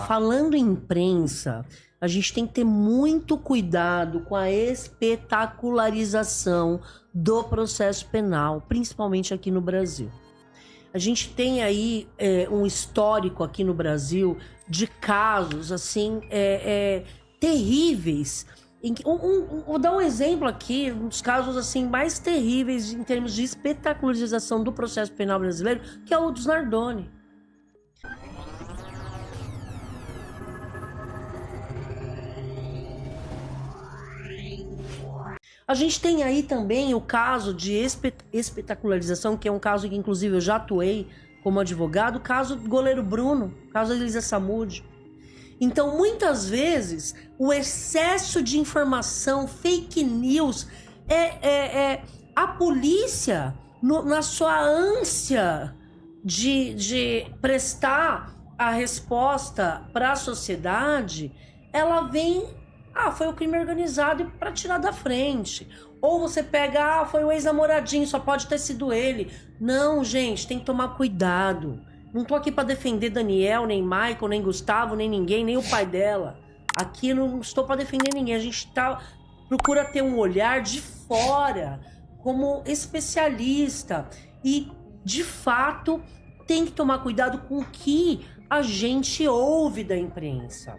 falando em imprensa, a gente tem que ter muito cuidado com a espetacularização do processo penal, principalmente aqui no Brasil. A gente tem aí um histórico aqui no Brasil de casos, assim, terríveis. Vou dar um exemplo aqui, um dos casos assim, mais terríveis em termos de espetacularização do processo penal brasileiro, que é o dos Nardoni. A gente tem aí também o caso de espetacularização, que é um caso que inclusive eu já atuei como advogado, o caso do goleiro Bruno, o caso da Elisa Samúdio. Então, muitas vezes, o excesso de informação, fake news, a polícia, na sua ânsia de prestar a resposta para a sociedade, ela vem... foi o crime organizado para tirar da frente. Ou você pega, foi o ex-namoradinho, só pode ter sido ele. Não, gente, tem que tomar cuidado. Não tô aqui para defender Daniel, nem Michael, nem Gustavo, nem ninguém, nem o pai dela. Aqui eu não estou para defender ninguém. A gente procura ter um olhar de fora, como especialista. E, de fato, tem que tomar cuidado com o que a gente ouve da imprensa.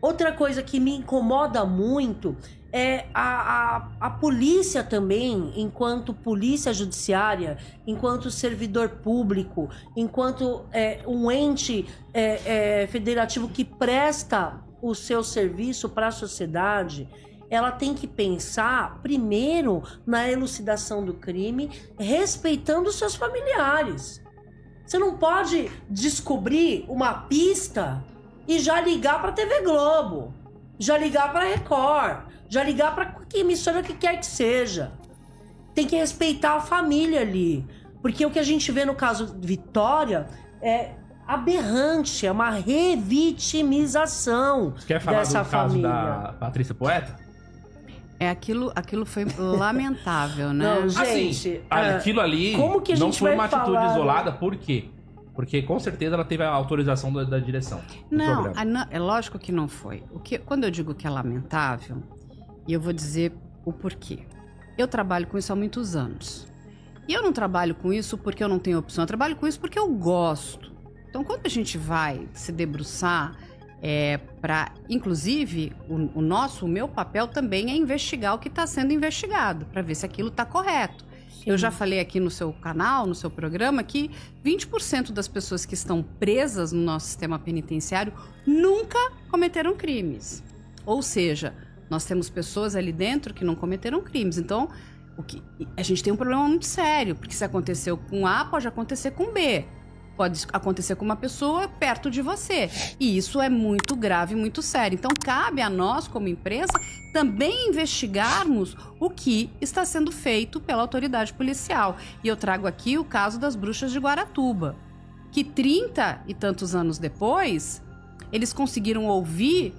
Outra coisa que me incomoda muito é a polícia também, enquanto polícia judiciária, enquanto servidor público, enquanto um ente federativo que presta o seu serviço para a sociedade, ela tem que pensar primeiro na elucidação do crime, respeitando os seus familiares. Você não pode descobrir uma pista e já ligar para a TV Globo, já ligar para a Record, já ligar para que emissora que quer que seja. Tem que respeitar a família ali. Porque o que a gente vê no caso Vitória é aberrante, é uma revitimização dessa família. Quer falar do caso da Patrícia Poeta? Aquilo foi lamentável, né? Não, gente, aquilo ali não foi uma atitude isolada, por quê? Porque com certeza ela teve a autorização da direção. Não, é lógico que não foi. Quando eu digo que é lamentável, e eu vou dizer o porquê. Eu trabalho com isso há muitos anos. E eu não trabalho com isso porque eu não tenho opção, eu trabalho com isso porque eu gosto. Então, quando a gente vai se debruçar inclusive, o meu papel também é investigar o que está sendo investigado, para ver se aquilo está correto. Eu já falei aqui no seu canal, no seu programa, que 20% das pessoas que estão presas no nosso sistema penitenciário nunca cometeram crimes. Ou seja, nós temos pessoas ali dentro que não cometeram crimes. Então, a gente tem um problema muito sério, porque se aconteceu com A, pode acontecer com B. Pode acontecer com uma pessoa perto de você. E isso é muito grave, muito sério. Então, cabe a nós, como imprensa, também investigarmos o que está sendo feito pela autoridade policial. E eu trago aqui o caso das bruxas de Guaratuba, que 30 e tantos anos depois, eles conseguiram ouvir,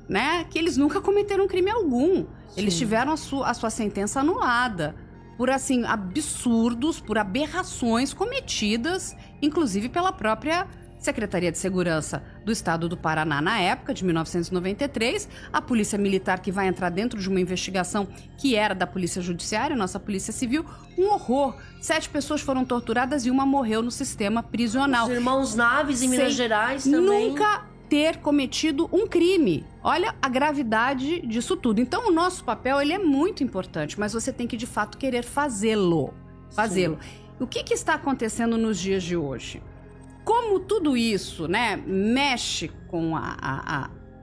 né, que eles nunca cometeram crime algum. Sim. Eles tiveram a sua sentença anulada por, assim, absurdos, por aberrações cometidas, inclusive pela própria Secretaria de Segurança do Estado do Paraná, na época, de 1993, a Polícia Militar, que vai entrar dentro de uma investigação que era da Polícia Judiciária, nossa Polícia Civil, um horror. 7 pessoas foram torturadas e uma morreu no sistema prisional. Os irmãos Naves, em Minas Gerais, também. Nunca ter cometido um crime. Olha a gravidade disso tudo. Então, o nosso papel, ele é muito importante, mas você tem que, de fato, querer fazê-lo. O que está acontecendo nos dias de hoje? Como tudo isso, né, mexe com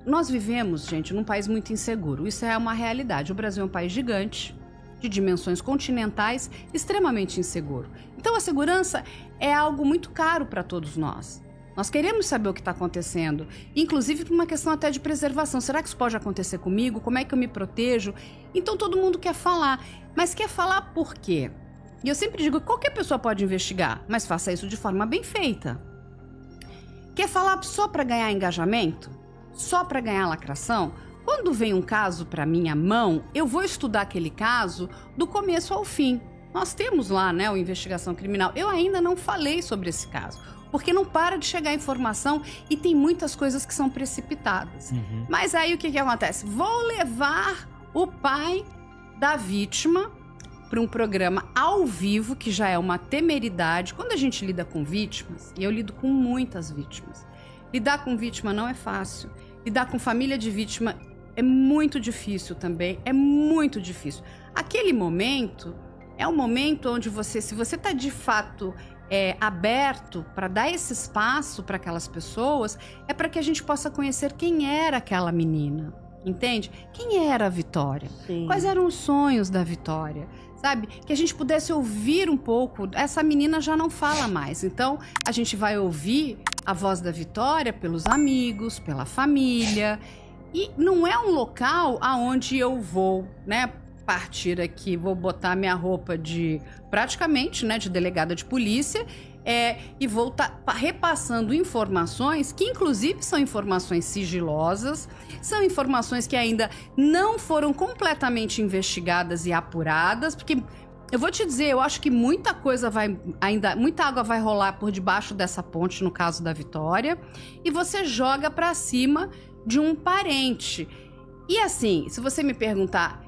Nós vivemos, gente, num país muito inseguro. Isso é uma realidade. O Brasil é um país gigante, de dimensões continentais, extremamente inseguro. Então, a segurança é algo muito caro para todos nós. Nós queremos saber o que está acontecendo, inclusive por uma questão até de preservação. Será que isso pode acontecer comigo? Como é que eu me protejo? Então, todo mundo quer falar. Mas quer falar por quê? E eu sempre digo que qualquer pessoa pode investigar, mas faça isso de forma bem feita. Quer falar só para ganhar engajamento? Só para ganhar lacração? Quando vem um caso para minha mão, eu vou estudar aquele caso do começo ao fim. Nós temos lá, né, o investigação criminal. Eu ainda não falei sobre esse caso. Porque não para de chegar informação e tem muitas coisas que são precipitadas. Mas aí o que acontece? Vou levar o pai da vítima para um programa ao vivo, que já é uma temeridade. Quando a gente lida com vítimas, e eu lido com muitas vítimas, lidar com vítima não é fácil. Lidar com família de vítima é muito difícil também, é muito difícil. Aquele momento é um momento onde você, se você está de fato aberto para dar esse espaço para aquelas pessoas, é para que a gente possa conhecer quem era aquela menina, entende? Quem era a Vitória? Sim. Quais eram os sonhos da Vitória? Sabe? Que a gente pudesse ouvir um pouco. Essa menina já não fala mais, então a gente vai ouvir a voz da Vitória pelos amigos, pela família. E não é um local aonde eu vou, né, partir aqui, vou botar minha roupa de, praticamente, né, de delegada de polícia, e vou estar repassando informações que, inclusive, são informações sigilosas, são informações que ainda não foram completamente investigadas e apuradas, porque eu vou te dizer, eu acho que muita água vai rolar por debaixo dessa ponte, no caso da Vitória, e você joga pra cima de um parente. E assim, se você me perguntar,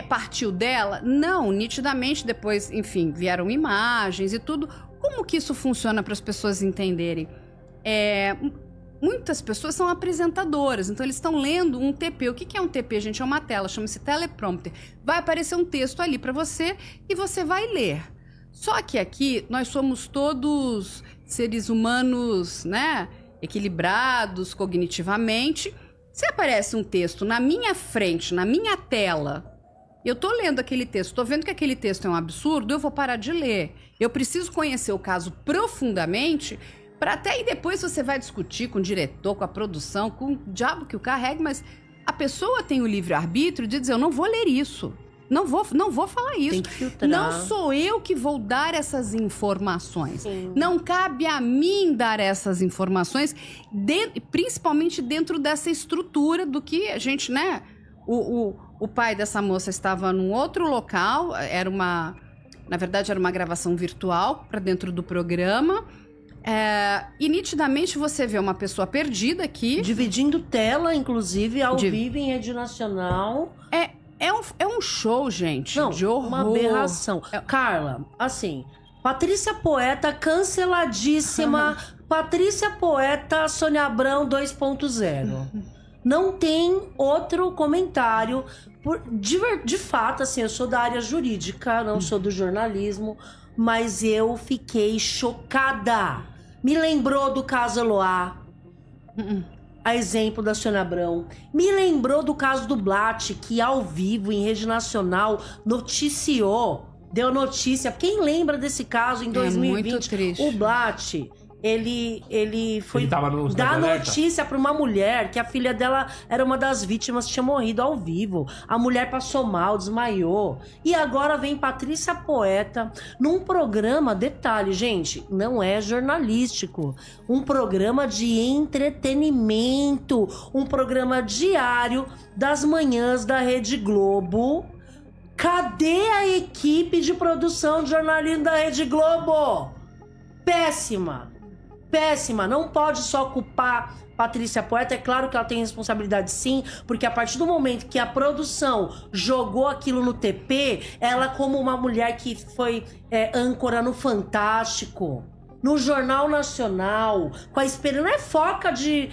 partiu dela? Não, nitidamente depois, enfim, vieram imagens e tudo. Como que isso funciona para as pessoas entenderem? Muitas pessoas são apresentadoras, então eles estão lendo um TP. O que é um TP, gente? É uma tela, chama-se teleprompter. Vai aparecer um texto ali para você e você vai ler. Só que aqui nós somos todos seres humanos, né, equilibrados cognitivamente. Se aparece um texto na minha frente, na minha tela, eu tô lendo aquele texto, tô vendo que aquele texto é um absurdo, eu vou parar de ler. Eu preciso conhecer o caso profundamente, para até aí depois você vai discutir com o diretor, com a produção, com o diabo que o carregue, mas a pessoa tem o livre-arbítrio de dizer, eu não vou ler isso. Não vou falar isso. Tem que filtrar. Não sou eu que vou dar essas informações. Sim. Não cabe a mim dar essas informações, principalmente dentro dessa estrutura do que a gente, né? O pai dessa moça estava num outro local, na verdade era uma gravação virtual para dentro do programa. E nitidamente você vê uma pessoa perdida aqui. Dividindo tela, inclusive, ao vivo em rede nacional. É um show, gente, Não, de horror. uma aberração. Carla, assim, Patrícia Poeta canceladíssima. Patrícia Poeta, Sônia Abrão 2.0. Não tem outro comentário. De fato, assim, eu sou da área jurídica, não sou do jornalismo, mas eu fiquei chocada. Me lembrou do caso Eloá. A exemplo da Sônia Abrão. Me lembrou do caso do Blatt, que ao vivo, em rede nacional, noticiou, deu notícia. Quem lembra desse caso em 2020? Muito triste. O Blatt, ele foi dar notícia para uma mulher que a filha dela era uma das vítimas que tinha morrido ao vivo. A mulher passou mal, desmaiou. E agora vem Patrícia Poeta num programa, detalhe, gente, não é jornalístico, um programa de entretenimento, um programa diário das manhãs da Rede Globo. Cadê a equipe de produção de jornalismo da Rede Globo? Péssima. Não pode só culpar Patrícia Poeta. É claro que ela tem responsabilidade sim, porque a partir do momento que a produção jogou aquilo no TP, ela, como uma mulher que foi âncora no Fantástico, no Jornal Nacional, com a experiência, não é foca de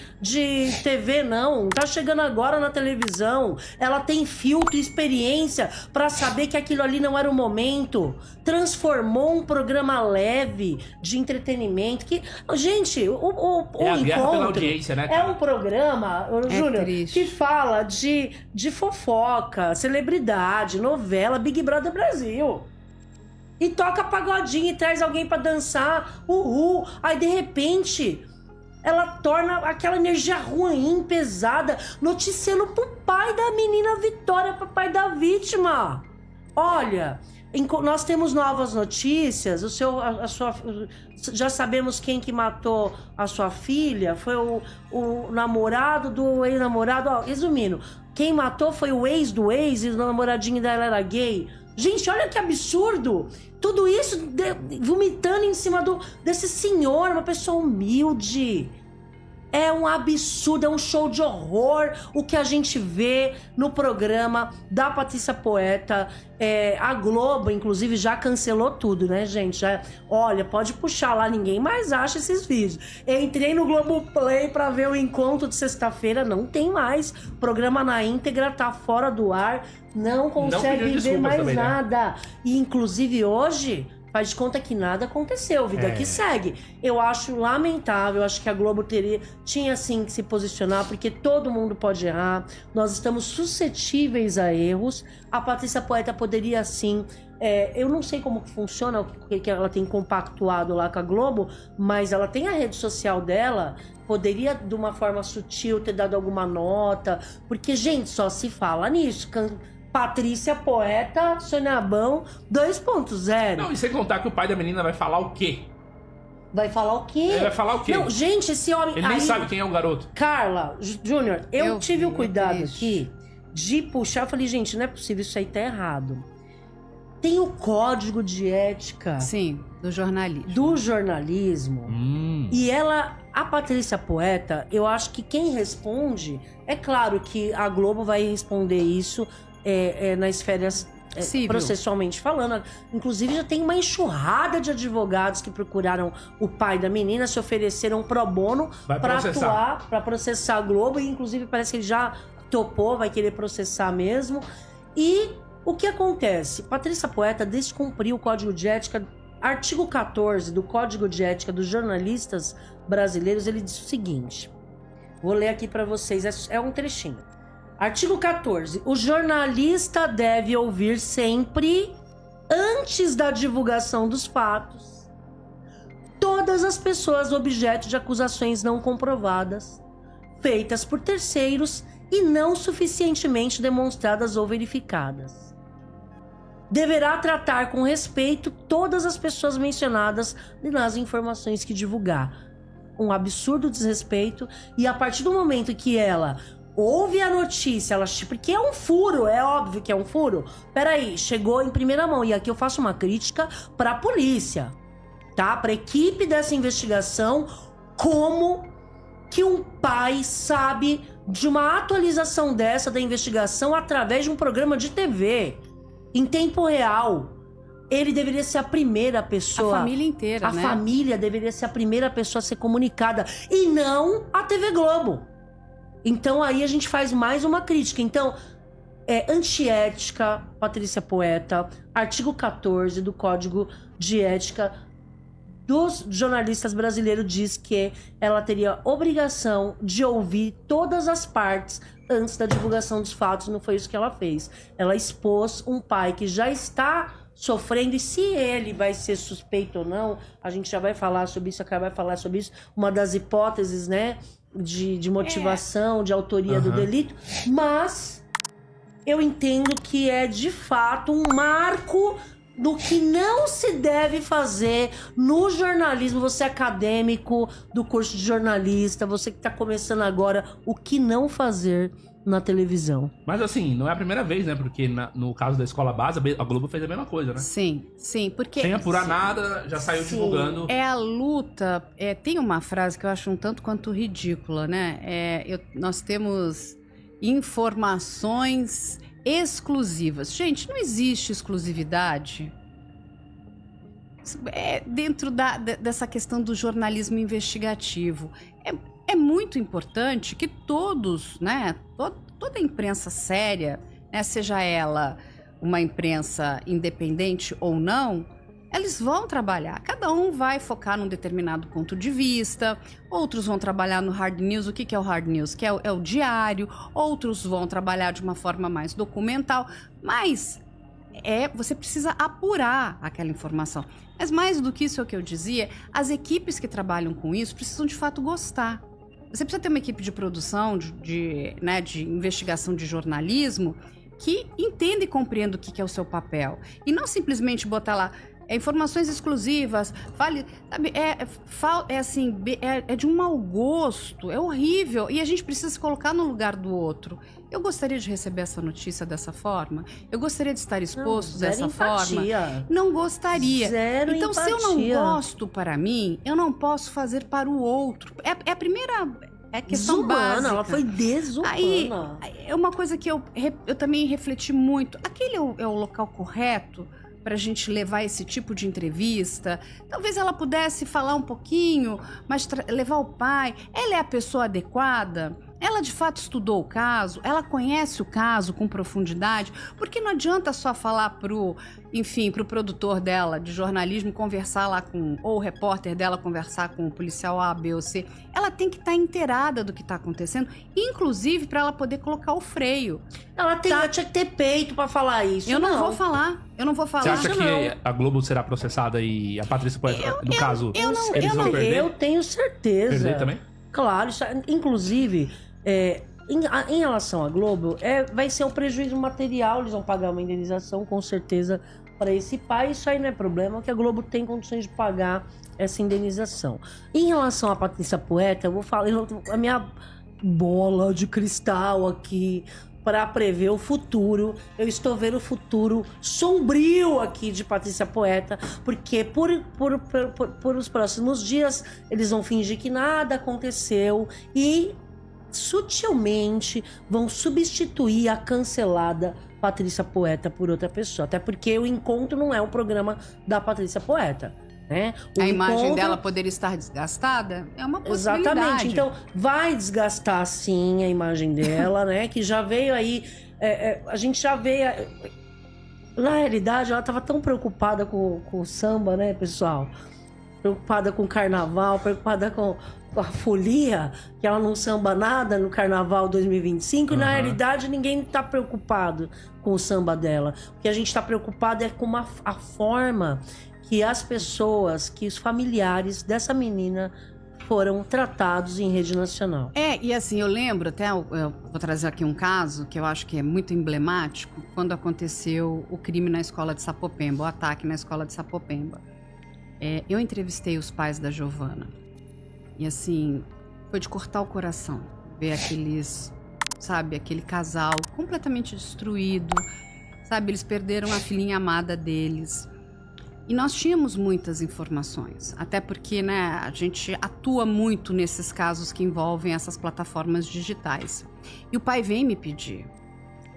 TV não, tá chegando agora na televisão, ela tem filtro e experiência pra saber que aquilo ali não era o momento, transformou um programa leve de entretenimento, que, gente, o a encontro guerra pela audiência, né, cara? É um programa, Júnior, que fala de fofoca, celebridade, novela, Big Brother Brasil. E toca pagodinho e traz alguém pra dançar, uhul. Aí, de repente, ela torna aquela energia ruim, pesada, noticiando pro pai da menina Vitória, pro pai da vítima. Olha, nós temos novas notícias. Já sabemos quem que matou a sua filha. Foi o namorado do ex-namorado. Ó, resumindo, quem matou foi o ex do ex e o namoradinho dela era gay. Gente, olha que absurdo. Tudo isso vomitando em cima desse senhor, uma pessoa humilde. É um absurdo, é um show de horror o que a gente vê no programa da Patrícia Poeta. A Globo, inclusive, já cancelou tudo, né, gente? Olha, pode puxar lá, ninguém mais acha esses vídeos. Entrei no Globoplay pra ver o encontro de sexta-feira, não tem mais. O programa na íntegra tá fora do ar, não consegue ver mais também, nada. Né? E, inclusive, hoje... faz de conta que nada aconteceu, vida que segue. Eu acho lamentável, eu acho que a Globo tinha sim que se posicionar, porque todo mundo pode errar, nós estamos suscetíveis a erros. A Patrícia Poeta poderia sim, eu não sei como funciona, o que ela tem compactuado lá com a Globo, mas ela tem a rede social dela, poderia de uma forma sutil ter dado alguma nota, porque, gente, só se fala nisso. Patrícia Poeta, Sônia Abrão 2.0. Não, e sem contar que o pai da menina vai falar o quê? Vai falar o quê? Ele vai falar o quê? Não, gente, esse homem... Ele nem sabe quem é o garoto. Carla, Júnior, eu tive o cuidado aqui de puxar. Eu falei, gente, não é possível, isso aí tá errado. Tem o código de ética. Sim, do jornalismo. Do jornalismo. E a Patrícia Poeta, eu acho que quem responde... É claro que a Globo vai responder isso... nas esferas processualmente falando. Inclusive já tem uma enxurrada de advogados que procuraram o pai da menina, se ofereceram pro bono para atuar, para processar a Globo, e inclusive parece que ele já topou, vai querer processar mesmo. E o que acontece? Patrícia Poeta descumpriu o Código de Ética, artigo 14 do Código de Ética dos Jornalistas Brasileiros. Ele diz o seguinte, vou ler aqui para vocês, é um trechinho. Artigo 14. O jornalista deve ouvir sempre, antes da divulgação dos fatos, todas as pessoas objeto de acusações não comprovadas, feitas por terceiros e não suficientemente demonstradas ou verificadas. Deverá tratar com respeito todas as pessoas mencionadas nas informações que divulgar. Um absurdo desrespeito, e a partir do momento que ela... ouve a notícia, porque é um furo, é óbvio que é um furo. Peraí, chegou em primeira mão. E aqui eu faço uma crítica pra polícia, tá? Pra equipe dessa investigação. Como que um pai sabe de uma atualização dessa da investigação através de um programa de TV, em tempo real? Ele deveria ser a primeira pessoa... A família inteira, né? A família deveria ser a primeira pessoa a ser comunicada. E não a TV Globo. Então aí a gente faz mais uma crítica. Então, antiética, Patrícia Poeta, artigo 14 do Código de Ética dos Jornalistas Brasileiros diz que ela teria obrigação de ouvir todas as partes antes da divulgação dos fatos. Não foi isso que ela fez. Ela expôs um pai que já está sofrendo, e se ele vai ser suspeito ou não, a gente já vai falar sobre isso, vai falar sobre isso, uma das hipóteses, né? De motivação, de autoria do delito, mas eu entendo que é de fato um marco do que não se deve fazer no jornalismo. Você é acadêmico do curso de jornalista, você que está começando agora, o que não fazer na televisão. Mas assim, não é a primeira vez, né? Porque no caso da escola base, a Globo fez a mesma coisa, né? Sim, porque... sem apurar nada, já saiu divulgando. É a luta... tem uma frase que eu acho um tanto quanto ridícula, né? Nós temos informações exclusivas. Gente, não existe exclusividade. Dentro dessa questão do jornalismo investigativo. É muito importante que todos, né, toda a imprensa séria, né, seja ela uma imprensa independente ou não, eles vão trabalhar. Cada um vai focar num determinado ponto de vista, outros vão trabalhar no hard news. O que é o hard news? Que é o diário. Outros vão trabalhar de uma forma mais documental. Mas você precisa apurar aquela informação. Mas mais do que isso, é o que eu dizia, as equipes que trabalham com isso precisam de fato gostar. Você precisa ter uma equipe de produção, de investigação de jornalismo, que entenda e compreenda o que é o seu papel. E não simplesmente botar lá, informações exclusivas, fale, sabe, é de um mau gosto, é horrível, e a gente precisa se colocar no lugar do outro. Eu gostaria de receber essa notícia dessa forma? Eu gostaria de estar exposto dessa forma? Não gostaria. Zero então, empatia. se eu não gosto para mim, eu não posso fazer para o outro. É a primeira... É questão desumana, básica. Ela foi desumana. Aí, é uma coisa que eu também refleti muito. Aquele é o local correto para a gente levar esse tipo de entrevista? Talvez ela pudesse falar um pouquinho, mas levar o pai. Ela é a pessoa adequada? Ela de fato estudou o caso? Ela conhece o caso com profundidade? Porque não adianta só falar pro produtor dela de jornalismo conversar lá ou o repórter dela conversar com o policial A, B ou C. Ela tem que estar inteirada do que está acontecendo, inclusive para ela poder colocar o freio. Ela tinha que ter peito para falar isso. Eu não vou falar. Você acha que a Globo será processada e a Patrícia Poeta, no caso, eles vão perder? Eu tenho certeza. Perder também? Claro, inclusive... em relação à Globo, vai ser um prejuízo material, eles vão pagar uma indenização, com certeza, para esse pai. Isso aí não é problema, que a Globo tem condições de pagar essa indenização. Em relação à Patrícia Poeta, eu vou falar a minha bola de cristal aqui para prever o futuro. Eu estou vendo o futuro sombrio aqui de Patrícia Poeta, porque por os próximos dias eles vão fingir que nada aconteceu e sutilmente vão substituir a cancelada Patrícia Poeta por outra pessoa. Até porque o encontro não é um programa da Patrícia Poeta, né? A imagem dela poder estar desgastada é uma possibilidade. Exatamente. Então, vai desgastar sim a imagem dela, né? Que já veio aí... a gente já veio... Na realidade, ela estava tão preocupada com o samba, né, pessoal? Preocupada com o carnaval, preocupada com a folia, que ela não samba nada no carnaval 2025, e na realidade ninguém está preocupado com o samba dela. O que a gente está preocupado é com a forma que as pessoas, que os familiares dessa menina foram tratados em rede nacional. E assim, eu lembro até, eu vou trazer aqui um caso que eu acho que é muito emblemático, quando aconteceu o crime na escola de Sapopemba, o ataque na escola de Sapopemba. Eu entrevistei os pais da Giovana. E assim, foi de cortar o coração ver aquele casal completamente destruído, sabe? Eles perderam a filhinha amada deles. E nós tínhamos muitas informações, até porque, né, a gente atua muito nesses casos que envolvem essas plataformas digitais. E o pai veio me pedir.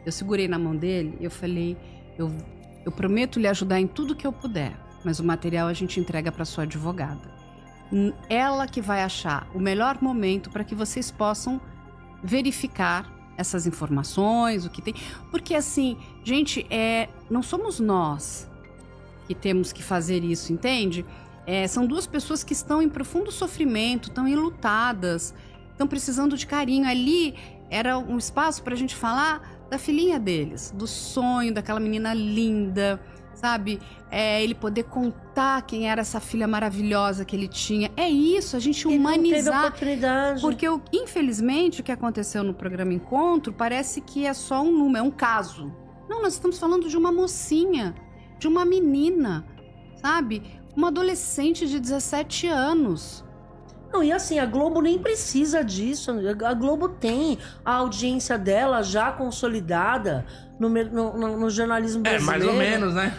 Eu segurei na mão dele e eu falei, eu prometo lhe ajudar em tudo que eu puder, mas o material a gente entrega para sua advogada. Ela que vai achar o melhor momento para que vocês possam verificar essas informações, o que tem. Porque assim, gente, não somos nós que temos que fazer isso, entende? São duas pessoas que estão em profundo sofrimento, estão enlutadas, estão precisando de carinho. Ali era um espaço para a gente falar da filhinha deles, do sonho daquela menina linda, sabe? Ele poder contar quem era essa filha maravilhosa que ele tinha. É isso, a gente humanizar. Não teve oportunidade. Porque, infelizmente, o que aconteceu no programa Encontro parece que é só um número, é um caso. Não, nós estamos falando de uma mocinha, de uma menina, sabe? Uma adolescente de 17 anos. Não, e assim, a Globo nem precisa disso. A Globo tem a audiência dela já consolidada no jornalismo brasileiro. Mais ou menos, né?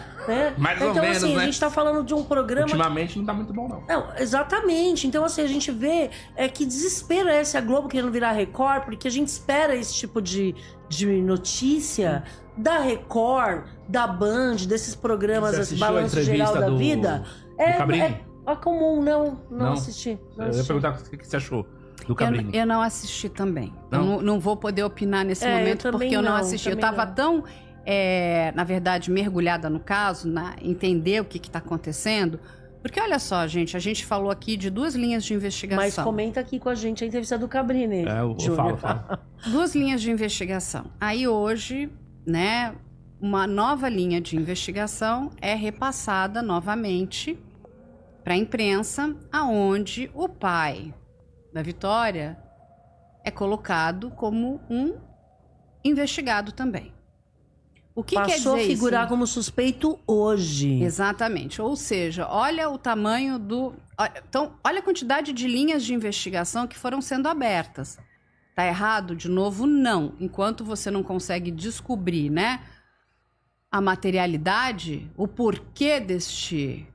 Mais ou menos, assim, né? A gente tá falando de um programa... Ultimamente não tá muito bom, não. Não, exatamente. Então, assim, a gente vê que desespero é esse a Globo querendo virar Record, porque a gente espera esse tipo de notícia da Record, da Band, desses programas, esse balanço geral da vida. É comum, não assisti. Eu ia perguntar o que você achou do Cabrini. Eu não assisti também. Não? Eu não vou poder opinar nesse momento porque eu não assisti. Eu estava tão, na verdade, mergulhada no caso, entender o que está acontecendo. Porque olha só, gente, a gente falou aqui de 2 linhas de investigação. Mas comenta aqui com a gente a entrevista do Cabrini. Eu falo. 2 linhas de investigação. Aí hoje, né, uma nova linha de investigação é repassada novamente para a imprensa, aonde o pai da Vitória é colocado como um investigado também. O que passou quer dizer a figurar isso? como suspeito hoje. Exatamente. Ou seja, olha o tamanho do... Então, olha a quantidade de linhas de investigação que foram sendo abertas. Tá errado? De novo, não. Enquanto você não consegue descobrir, né, a materialidade, o porquê desse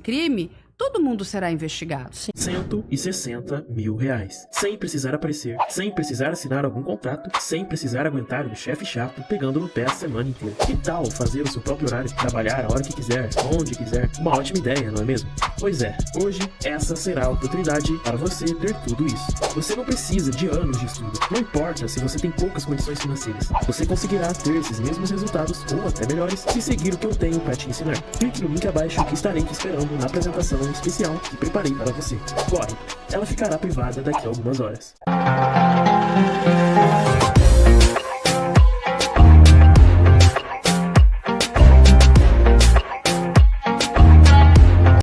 crime, todo mundo será investigado. Sim. R$160 mil. Sem precisar aparecer, sem precisar assinar algum contrato, sem precisar aguentar um chefe chato pegando no pé a semana inteira. Que tal fazer o seu próprio horário? Trabalhar a hora que quiser, onde quiser? Uma ótima ideia, não é mesmo? Pois é, hoje essa será a oportunidade para você ter tudo isso. Você não precisa de anos de estudo. Não importa se você tem poucas condições financeiras. Você conseguirá ter esses mesmos resultados, ou até melhores, se seguir o que eu tenho para te ensinar. Clique no link abaixo que estarei te esperando na apresentação especial que preparei para você. Corre, ela ficará privada daqui a algumas horas.